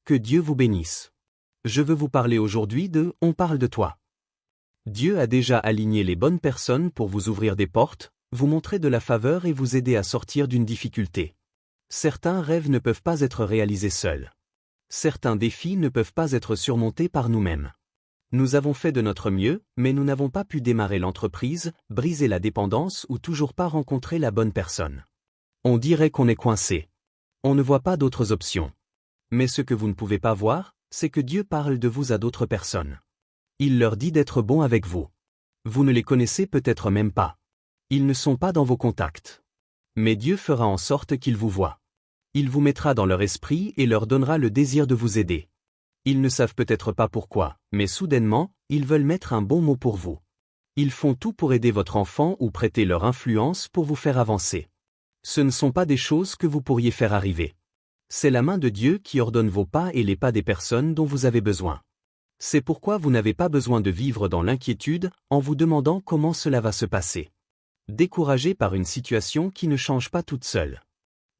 que Dieu vous bénisse. Je veux vous parler aujourd'hui de « On parle de toi ». Dieu a déjà aligné les bonnes personnes pour vous ouvrir des portes, vous montrer de la faveur et vous aider à sortir d'une difficulté. Certains rêves ne peuvent pas être réalisés seuls. Certains défis ne peuvent pas être surmontés par nous-mêmes. Nous avons fait de notre mieux, mais nous n'avons pas pu démarrer l'entreprise, briser la dépendance ou toujours pas rencontrer la bonne personne. On dirait qu'on est coincé. On ne voit pas d'autres options. Mais ce que vous ne pouvez pas voir, c'est que Dieu parle de vous à d'autres personnes. Il leur dit d'être bons avec vous. Vous ne les connaissez peut-être même pas. Ils ne sont pas dans vos contacts. Mais Dieu fera en sorte qu'ils vous voient. Il vous mettra dans leur esprit et leur donnera le désir de vous aider. Ils ne savent peut-être pas pourquoi, mais soudainement, ils veulent mettre un bon mot pour vous. Ils font tout pour aider votre enfant ou prêter leur influence pour vous faire avancer. Ce ne sont pas des choses que vous pourriez faire arriver. C'est la main de Dieu qui ordonne vos pas et les pas des personnes dont vous avez besoin. C'est pourquoi vous n'avez pas besoin de vivre dans l'inquiétude en vous demandant comment cela va se passer. Découragé par une situation qui ne change pas toute seule.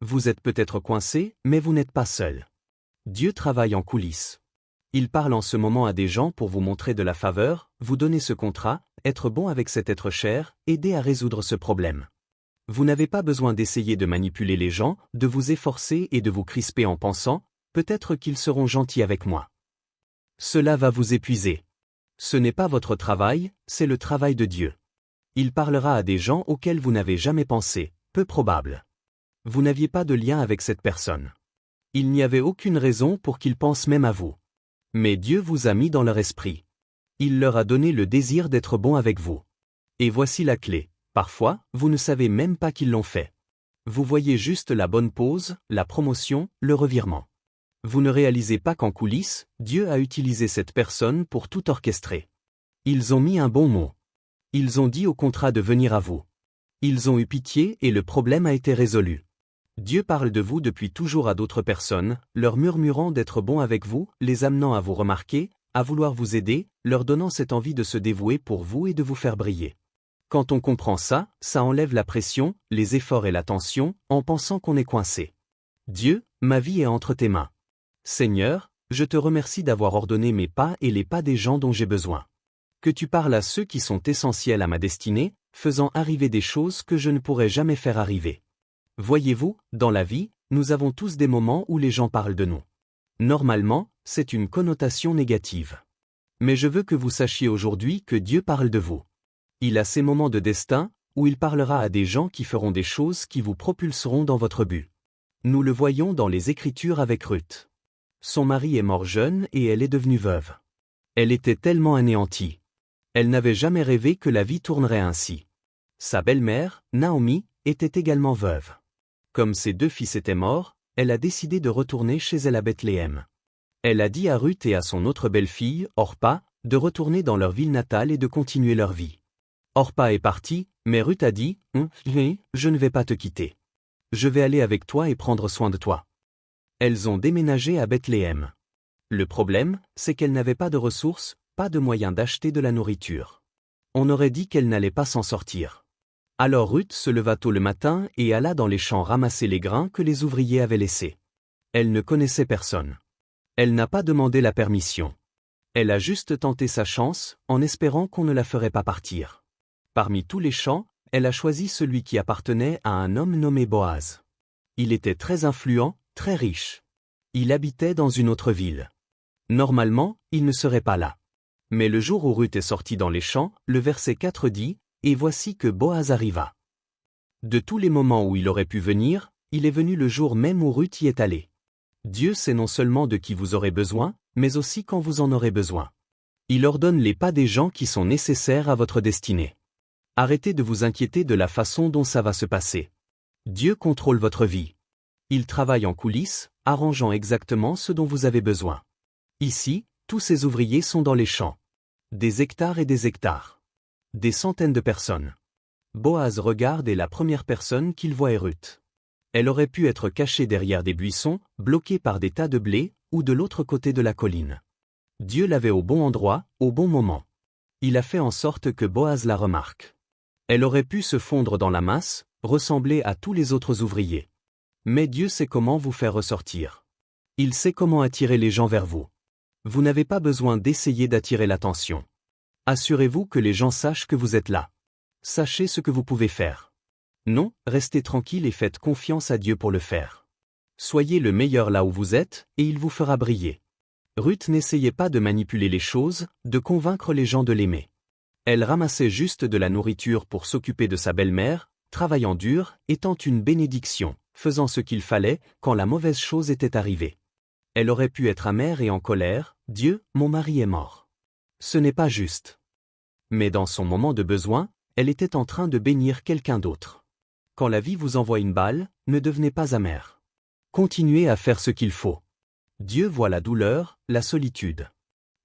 Vous êtes peut-être coincé, mais vous n'êtes pas seul. Dieu travaille en coulisses. Il parle en ce moment à des gens pour vous montrer de la faveur, vous donner ce contrat, être bon avec cet être cher, aider à résoudre ce problème. Vous n'avez pas besoin d'essayer de manipuler les gens, de vous efforcer et de vous crisper en pensant « peut-être qu'ils seront gentils avec moi ». Cela va vous épuiser. Ce n'est pas votre travail, c'est le travail de Dieu. Il parlera à des gens auxquels vous n'avez jamais pensé, peu probable. Vous n'aviez pas de lien avec cette personne. Il n'y avait aucune raison pour qu'ils pensent même à vous. Mais Dieu vous a mis dans leur esprit. Il leur a donné le désir d'être bon avec vous. Et voici la clé. Parfois, vous ne savez même pas qu'ils l'ont fait. Vous voyez juste la bonne pose, la promotion, le revirement. Vous ne réalisez pas qu'en coulisses, Dieu a utilisé cette personne pour tout orchestrer. Ils ont mis un bon mot. Ils ont dit au contrat de venir à vous. Ils ont eu pitié et le problème a été résolu. Dieu parle de vous depuis toujours à d'autres personnes, leur murmurant d'être bon avec vous, les amenant à vous remarquer, à vouloir vous aider, leur donnant cette envie de se dévouer pour vous et de vous faire briller. Quand on comprend ça, ça enlève la pression, les efforts et la tension, en pensant qu'on est coincé. Dieu, ma vie est entre tes mains. Seigneur, je te remercie d'avoir ordonné mes pas et les pas des gens dont j'ai besoin. Que tu parles à ceux qui sont essentiels à ma destinée, faisant arriver des choses que je ne pourrais jamais faire arriver. Voyez-vous, dans la vie, nous avons tous des moments où les gens parlent de nous. Normalement, c'est une connotation négative. Mais je veux que vous sachiez aujourd'hui que Dieu parle de vous. Il a ces moments de destin, où il parlera à des gens qui feront des choses qui vous propulseront dans votre but. Nous le voyons dans les Écritures avec Ruth. Son mari est mort jeune et elle est devenue veuve. Elle était tellement anéantie. Elle n'avait jamais rêvé que la vie tournerait ainsi. Sa belle-mère, Naomi, était également veuve. Comme ses 2 fils étaient morts, elle a décidé de retourner chez elle à Bethléem. Elle a dit à Ruth et à son autre belle-fille, Orpa, de retourner dans leur ville natale et de continuer leur vie. Orpa est partie, mais Ruth a dit, je ne vais pas te quitter. Je vais aller avec toi et prendre soin de toi. Elles ont déménagé à Bethléem. Le problème, c'est qu'elles n'avaient pas de ressources, pas de moyens d'acheter de la nourriture. On aurait dit qu'elles n'allaient pas s'en sortir. Alors Ruth se leva tôt le matin et alla dans les champs ramasser les grains que les ouvriers avaient laissés. Elle ne connaissait personne. Elle n'a pas demandé la permission. Elle a juste tenté sa chance, en espérant qu'on ne la ferait pas partir. Parmi tous les champs, elle a choisi celui qui appartenait à un homme nommé Boaz. Il était très influent, très riche. Il habitait dans une autre ville. Normalement, il ne serait pas là. Mais le jour où Ruth est sortie dans les champs, le verset 4 dit, « Et voici que Boaz arriva. » De tous les moments où il aurait pu venir, il est venu le jour même où Ruth y est allée. Dieu sait non seulement de qui vous aurez besoin, mais aussi quand vous en aurez besoin. Il ordonne les pas des gens qui sont nécessaires à votre destinée. Arrêtez de vous inquiéter de la façon dont ça va se passer. Dieu contrôle votre vie. Il travaille en coulisses, arrangeant exactement ce dont vous avez besoin. Ici, tous ces ouvriers sont dans les champs. Des hectares et des hectares. Des centaines de personnes. Boaz regarde et la première personne qu'il voit est Ruth. Elle aurait pu être cachée derrière des buissons, bloquée par des tas de blé, ou de l'autre côté de la colline. Dieu l'avait au bon endroit, au bon moment. Il a fait en sorte que Boaz la remarque. Elle aurait pu se fondre dans la masse, ressembler à tous les autres ouvriers. Mais Dieu sait comment vous faire ressortir. Il sait comment attirer les gens vers vous. Vous n'avez pas besoin d'essayer d'attirer l'attention. Assurez-vous que les gens sachent que vous êtes là. Sachez ce que vous pouvez faire. Non, restez tranquille et faites confiance à Dieu pour le faire. Soyez le meilleur là où vous êtes, et il vous fera briller. Ruth n'essayait pas de manipuler les choses, de convaincre les gens de l'aimer. Elle ramassait juste de la nourriture pour s'occuper de sa belle-mère, travaillant dur, étant une bénédiction, faisant ce qu'il fallait quand la mauvaise chose était arrivée. Elle aurait pu être amère et en colère, « Dieu, mon mari est mort. » Ce n'est pas juste. Mais dans son moment de besoin, elle était en train de bénir quelqu'un d'autre. Quand la vie vous envoie une balle, ne devenez pas amère. Continuez à faire ce qu'il faut. Dieu voit la douleur, la solitude.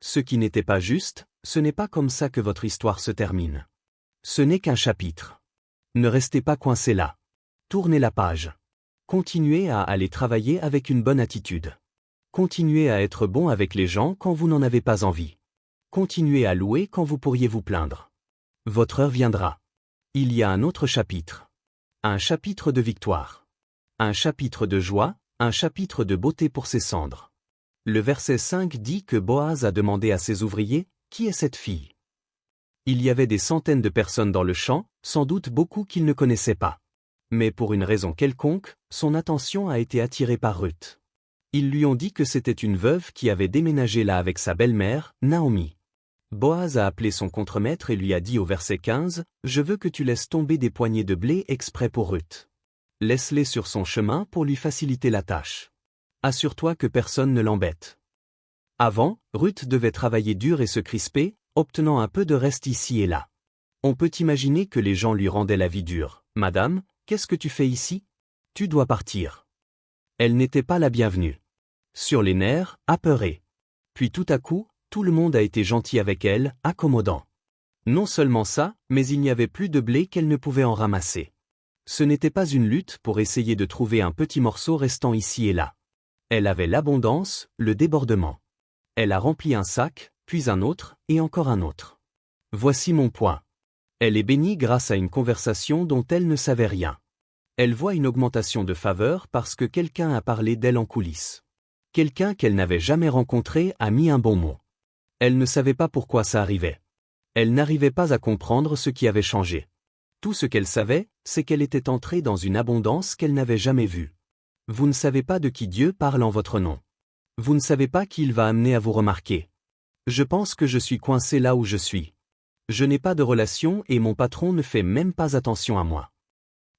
Ce qui n'était pas juste, ce n'est pas comme ça que votre histoire se termine. Ce n'est qu'un chapitre. Ne restez pas coincé là. Tournez la page. Continuez à aller travailler avec une bonne attitude. Continuez à être bon avec les gens quand vous n'en avez pas envie. Continuez à louer quand vous pourriez vous plaindre. Votre heure viendra. Il y a un autre chapitre. Un chapitre de victoire. Un chapitre de joie, un chapitre de beauté pour ses cendres. Le verset 5 dit que Boaz a demandé à ses ouvriers, « Qui est cette fille ?» Il y avait des centaines de personnes dans le champ, sans doute beaucoup qu'il ne connaissait pas. Mais pour une raison quelconque, son attention a été attirée par Ruth. Ils lui ont dit que c'était une veuve qui avait déménagé là avec sa belle-mère, Naomi. Boaz a appelé son contremaître et lui a dit au verset 15, « Je veux que tu laisses tomber des poignées de blé exprès pour Ruth. Laisse-les sur son chemin pour lui faciliter la tâche. Assure-toi que personne ne l'embête. » Avant, Ruth devait travailler dur et se crisper, obtenant un peu de reste ici et là. On peut imaginer que les gens lui rendaient la vie dure. « Madame, qu'est-ce que tu fais ici? Tu dois partir. » Elle n'était pas la bienvenue. Sur les nerfs, apeurée. Puis tout à coup, tout le monde a été gentil avec elle, accommodant. Non seulement ça, mais il n'y avait plus de blé qu'elle ne pouvait en ramasser. Ce n'était pas une lutte pour essayer de trouver un petit morceau restant ici et là. Elle avait l'abondance, le débordement. Elle a rempli un sac, puis un autre, et encore un autre. Voici mon point. Elle est bénie grâce à une conversation dont elle ne savait rien. Elle voit une augmentation de faveur parce que quelqu'un a parlé d'elle en coulisses. Quelqu'un qu'elle n'avait jamais rencontré a mis un bon mot. Elle ne savait pas pourquoi ça arrivait. Elle n'arrivait pas à comprendre ce qui avait changé. Tout ce qu'elle savait, c'est qu'elle était entrée dans une abondance qu'elle n'avait jamais vue. Vous ne savez pas de qui Dieu parle en votre nom. Vous ne savez pas qui il va amener à vous remarquer. Je pense que je suis coincé là où je suis. Je n'ai pas de relation et mon patron ne fait même pas attention à moi.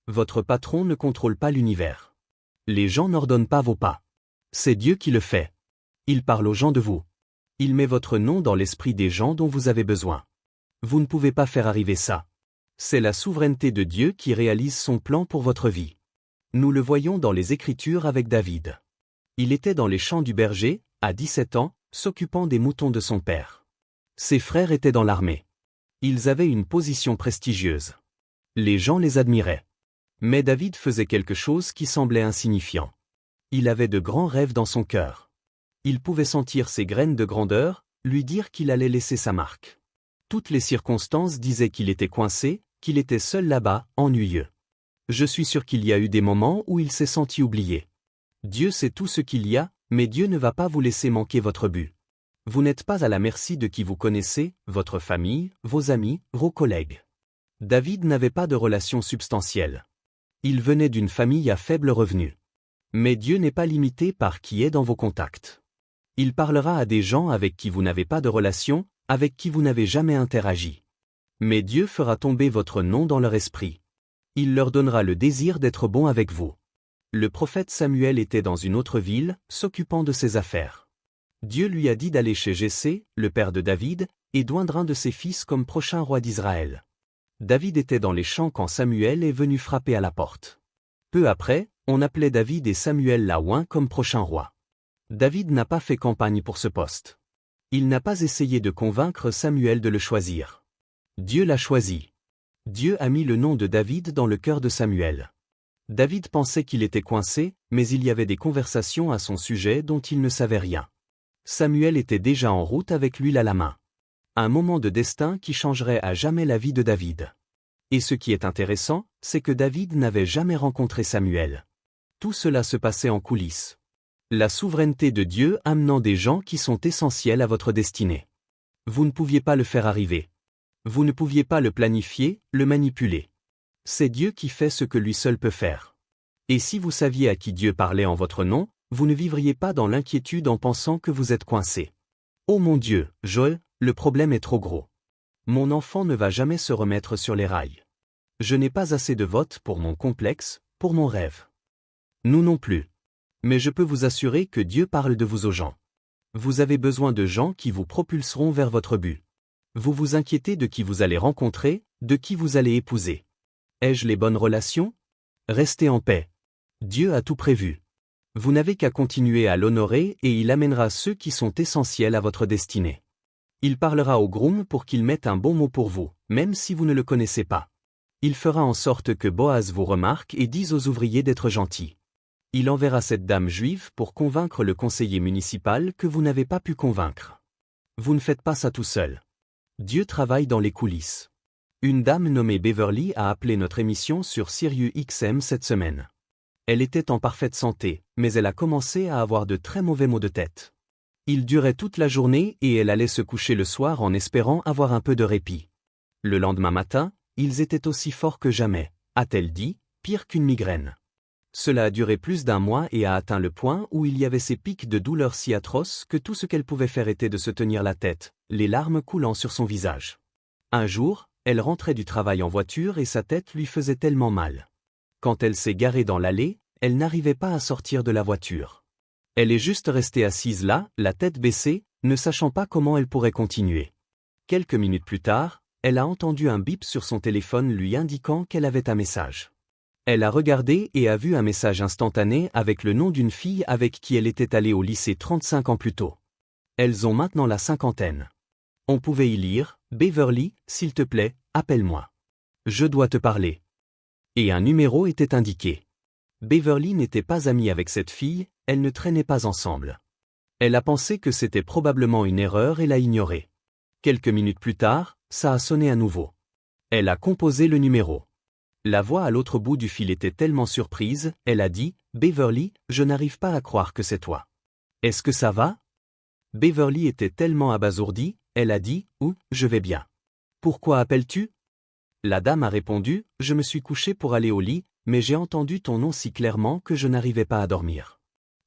Votre patron ne contrôle pas l'univers. Les gens n'ordonnent pas vos pas. C'est Dieu qui le fait. Il parle aux gens de vous. Il met votre nom dans l'esprit des gens dont vous avez besoin. Vous ne pouvez pas faire arriver ça. C'est la souveraineté de Dieu qui réalise son plan pour votre vie. Nous le voyons dans les Écritures avec David. Il était dans les champs du berger, à 17 ans, s'occupant des moutons de son père. Ses frères étaient dans l'armée. Ils avaient une position prestigieuse. Les gens les admiraient. Mais David faisait quelque chose qui semblait insignifiant. Il avait de grands rêves dans son cœur. Il pouvait sentir ses graines de grandeur, lui dire qu'il allait laisser sa marque. Toutes les circonstances disaient qu'il était coincé, qu'il était seul là-bas, ennuyeux. Je suis sûr qu'il y a eu des moments où il s'est senti oublié. Dieu sait tout ce qu'il y a, mais Dieu ne va pas vous laisser manquer votre but. Vous n'êtes pas à la merci de qui vous connaissez, votre famille, vos amis, vos collègues. David n'avait pas de relation substantielle. Il venait d'une famille à faible revenu. Mais Dieu n'est pas limité par qui est dans vos contacts. Il parlera à des gens avec qui vous n'avez pas de relation, avec qui vous n'avez jamais interagi. Mais Dieu fera tomber votre nom dans leur esprit. Il leur donnera le désir d'être bon avec vous. Le prophète Samuel était dans une autre ville, s'occupant de ses affaires. Dieu lui a dit d'aller chez Jessé, le père de David, et d'oindre un de ses fils comme prochain roi d'Israël. David était dans les champs quand Samuel est venu frapper à la porte. Peu après, on appelait David et Samuel l'a oint comme prochain roi. David n'a pas fait campagne pour ce poste. Il n'a pas essayé de convaincre Samuel de le choisir. Dieu l'a choisi. Dieu a mis le nom de David dans le cœur de Samuel. David pensait qu'il était coincé, mais il y avait des conversations à son sujet dont il ne savait rien. Samuel était déjà en route avec l'huile à la main. Un moment de destin qui changerait à jamais la vie de David. Et ce qui est intéressant, c'est que David n'avait jamais rencontré Samuel. Tout cela se passait en coulisses. La souveraineté de Dieu amenant des gens qui sont essentiels à votre destinée. Vous ne pouviez pas le faire arriver. Vous ne pouviez pas le planifier, le manipuler. C'est Dieu qui fait ce que lui seul peut faire. Et si vous saviez à qui Dieu parlait en votre nom, vous ne vivriez pas dans l'inquiétude en pensant que vous êtes coincé. Oh mon Dieu, Joël, le problème est trop gros. Mon enfant ne va jamais se remettre sur les rails. Je n'ai pas assez de votes pour mon complexe, pour mon rêve. Nous non plus. Mais je peux vous assurer que Dieu parle de vous aux gens. Vous avez besoin de gens qui vous propulseront vers votre but. Vous vous inquiétez de qui vous allez rencontrer, de qui vous allez épouser. Ai-je les bonnes relations? Restez en paix. Dieu a tout prévu. Vous n'avez qu'à continuer à l'honorer et il amènera ceux qui sont essentiels à votre destinée. Il parlera au groom pour qu'il mette un bon mot pour vous, même si vous ne le connaissez pas. Il fera en sorte que Boaz vous remarque et dise aux ouvriers d'être gentils. Il enverra cette dame juive pour convaincre le conseiller municipal que vous n'avez pas pu convaincre. Vous ne faites pas ça tout seul. Dieu travaille dans les coulisses. Une dame nommée Beverly a appelé notre émission sur Sirius XM cette semaine. Elle était en parfaite santé, mais elle a commencé à avoir de très mauvais maux de tête. Il durait toute la journée et elle allait se coucher le soir en espérant avoir un peu de répit. Le lendemain matin, ils étaient aussi forts que jamais, a-t-elle dit, pire qu'une migraine. Cela a duré plus d'un mois et a atteint le point où il y avait ces pics de douleur si atroces que tout ce qu'elle pouvait faire était de se tenir la tête, les larmes coulant sur son visage. Un jour, elle rentrait du travail en voiture et sa tête lui faisait tellement mal. Quand elle s'est garée dans l'allée, elle n'arrivait pas à sortir de la voiture. Elle est juste restée assise là, la tête baissée, ne sachant pas comment elle pourrait continuer. Quelques minutes plus tard, elle a entendu un bip sur son téléphone lui indiquant qu'elle avait un message. Elle a regardé et a vu un message instantané avec le nom d'une fille avec qui elle était allée au lycée 35 ans plus tôt. Elles ont maintenant la cinquantaine. On pouvait y lire « Beverly, s'il te plaît, appelle-moi. Je dois te parler. » Et un numéro était indiqué. Beverly n'était pas amie avec cette fille, elles ne traînaient pas ensemble. Elle a pensé que c'était probablement une erreur et l'a ignoré. Quelques minutes plus tard, ça a sonné à nouveau. Elle a composé le numéro. La voix à l'autre bout du fil était tellement surprise, elle a dit « Beverly, je n'arrive pas à croire que c'est toi. Est-ce que ça va ?» Beverly était tellement abasourdie, elle a dit « Ouh, je vais bien. Pourquoi appelles-tu » La dame a répondu « Je me suis couchée pour aller au lit, mais j'ai entendu ton nom si clairement que je n'arrivais pas à dormir.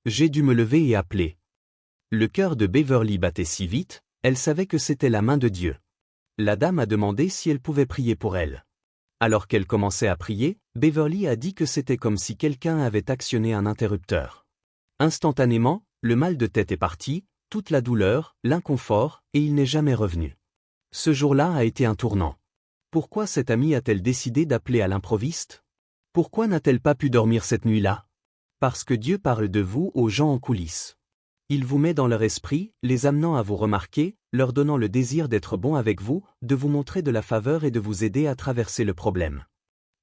J'ai dû me lever et appeler. » Le cœur de Beverly battait si vite, elle savait que c'était la main de Dieu. La dame a demandé si elle pouvait prier pour elle. Alors qu'elle commençait à prier, Beverly a dit que c'était comme si quelqu'un avait actionné un interrupteur. Instantanément, le mal de tête est parti, toute la douleur, l'inconfort, et il n'est jamais revenu. Ce jour-là a été un tournant. Pourquoi cette amie a-t-elle décidé d'appeler à l'improviste? Pourquoi n'a-t-elle pas pu dormir cette nuit-là? Parce que Dieu parle de vous aux gens en coulisses. Il vous met dans leur esprit, les amenant à vous remarquer, leur donnant le désir d'être bon avec vous, de vous montrer de la faveur et de vous aider à traverser le problème.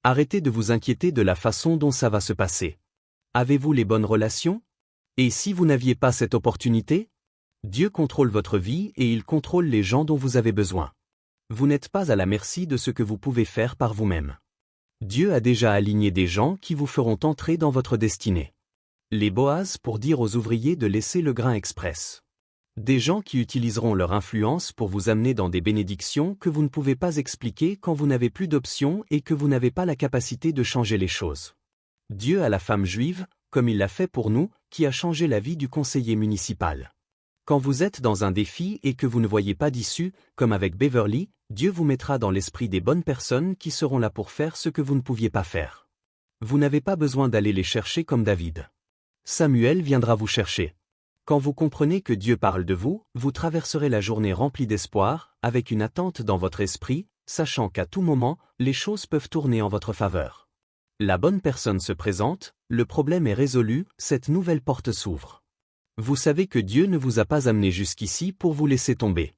Arrêtez de vous inquiéter de la façon dont ça va se passer. Avez-vous les bonnes relations? Et si vous n'aviez pas cette opportunité? Dieu contrôle votre vie et il contrôle les gens dont vous avez besoin. Vous n'êtes pas à la merci de ce que vous pouvez faire par vous-même. Dieu a déjà aligné des gens qui vous feront entrer dans votre destinée. Les Boaz pour dire aux ouvriers de laisser le grain express. Des gens qui utiliseront leur influence pour vous amener dans des bénédictions que vous ne pouvez pas expliquer quand vous n'avez plus d'options et que vous n'avez pas la capacité de changer les choses. Dieu a la femme juive, comme il l'a fait pour nous, qui a changé la vie du conseiller municipal. Quand vous êtes dans un défi et que vous ne voyez pas d'issue, comme avec Beverly, Dieu vous mettra dans l'esprit des bonnes personnes qui seront là pour faire ce que vous ne pouviez pas faire. Vous n'avez pas besoin d'aller les chercher comme David. Samuel viendra vous chercher. Quand vous comprenez que Dieu parle de vous, vous traverserez la journée remplie d'espoir, avec une attente dans votre esprit, sachant qu'à tout moment, les choses peuvent tourner en votre faveur. La bonne personne se présente, le problème est résolu, cette nouvelle porte s'ouvre. Vous savez que Dieu ne vous a pas amené jusqu'ici pour vous laisser tomber.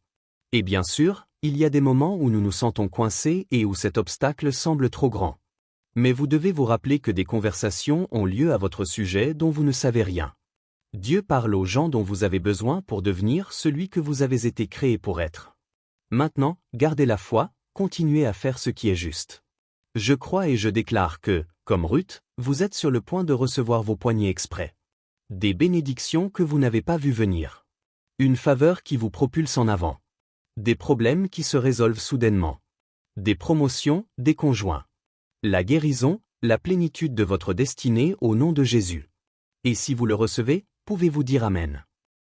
Et bien sûr, il y a des moments où nous nous sentons coincés et où cet obstacle semble trop grand. Mais vous devez vous rappeler que des conversations ont lieu à votre sujet dont vous ne savez rien. Dieu parle aux gens dont vous avez besoin pour devenir celui que vous avez été créé pour être. Maintenant, gardez la foi, continuez à faire ce qui est juste. Je crois et je déclare que, comme Ruth, vous êtes sur le point de recevoir vos poignées exprès. Des bénédictions que vous n'avez pas vues venir. Une faveur qui vous propulse en avant. Des problèmes qui se résolvent soudainement. Des promotions, des conjoints. La guérison, la plénitude de votre destinée au nom de Jésus. Et si vous le recevez, pouvez-vous dire Amen.